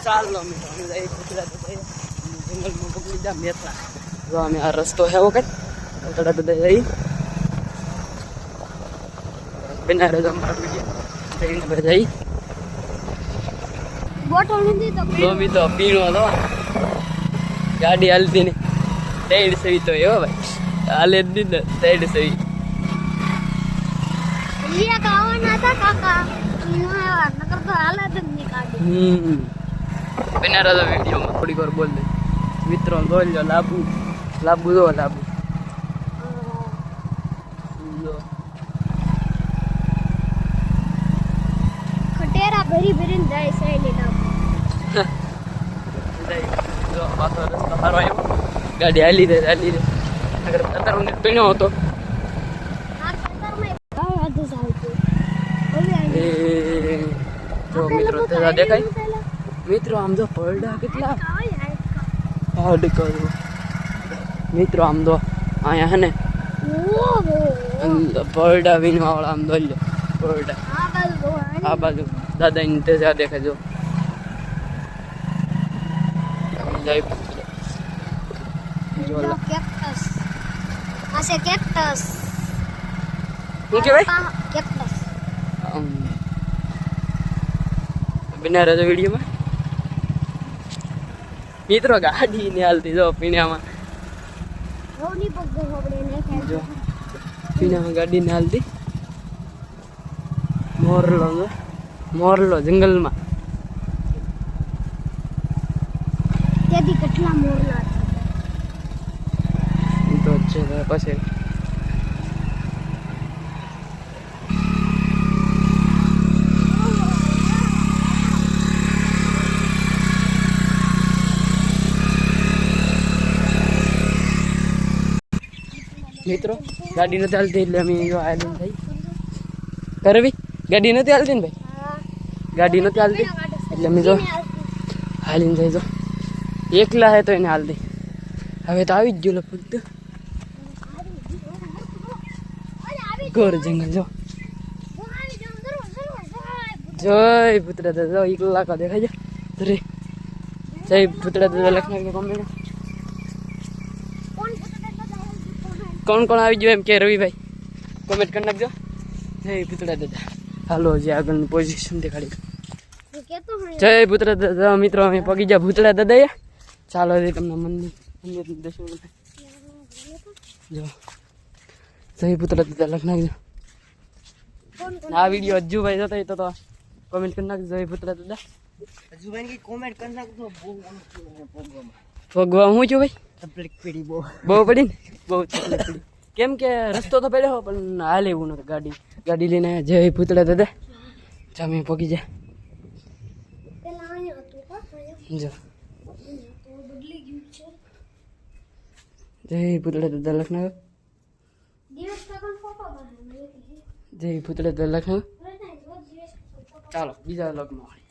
ચાલો મિત્રો અમે જઈએ ભૂતળા દાદા જંગલમાં પકડી જા મેથા જો અમે આ રસ્તો છે એવો કઈ ભૂતળા દાદા જઈ બિના રજા અમારા વિડીયો જઈને બધા જઈ બોટલ નથી તો તો પીણો હતો ગાડી હાલતી ને 150 તો એવો ભાઈ હાલે જ નહીં ને 150 લીયા કાવાના હતા કાકા નકર તો હાલત જ નહીં કાઢી બિના રજા વિડીયોમાં થોડીક વાર બોલ દે મિત્રો બોલ લો લાબુ જો લાબુ ખટેરા ભરી ભરીને જાય સાઈડે લાબુ જો પાછો રસ્તો સારો આવ્યો ગાડી હાલી દે અગર અત્યારે પીણો હતો આ ખેતરમાં ગાય વધુ ચાલતું હવે એ જો મિત્રો તે દેખાય મિત્રો આમ જો પડડા કેટલા હાડ કરું મિત્રો આમ તો અહીંયા હે ને પડડા વીણવા વાળા આમ દોલ્યો પડડા આ બાજુ દાદા ની તે દેખાય જો કેક્ટસ આસે કેક્ટસ શું કહેવાય કેક્ટસ બિના રજો વિડીયોમાં મિત્રો ગાડી ને હાલતી જો પીણામાં રોની પગ હોબડે ને ખાય જો પીણામાં ગાડી ને હાલતી મોરલો જંગલમાં તેથી કેટલા મોરલા તો છે પછી મિત્રો ગાડી નથી હાલતી એટલે અમે જો આયલન થઈ કરવી ગાડી નથી હાલતી ને ભાઈ ગાડી નથી હાલતી એટલે અમે જો હાલીને થઈ જો એકલા હે તો એને હાલતી હવે તો આવી જ ગયો લપટ ઘર જંગલ જો જય પુત્ર દાદા એકલા કા દેખાય છે રે જય પુત્ર દાદા લખના કોમેન્ટ કોણ કોણ આવી ગયો એમ કે રવિભાઈ કોમેન્ટ કરી નાખજો જય પુતળા દાદા હાલો જે આગળની પોઝિશન દેખાડી જય પુતળા દાદા મિત્રો અમે પગી ગયા ભૂતળા દાદા ચાલો તમને મંદિર દર્શન જો જય પુતળા દાદા લખ નાખજો આ વિડીયો અજ્જુભાઈ જોતા હોય તો કોમેન્ટ કરી નાખજો જય પુતળા દાદા અજ્જુભાઈ કોમેન્ટ કરી નાખજો ભગવા હું છું ભાઈ તકલીફ પડી બહુ પડી ને બહુ તકલીફ પડી કેમ કે રસ્તો તો પડ્યો પણ હાલ એવું નતું ગાડી લઈને જય ભૂતળા દાદા જામે પગી જાય જો જય ભૂતળા દાદા લખના જય ભૂતળા દાદા લખના ચાલો બીજા લોકમાં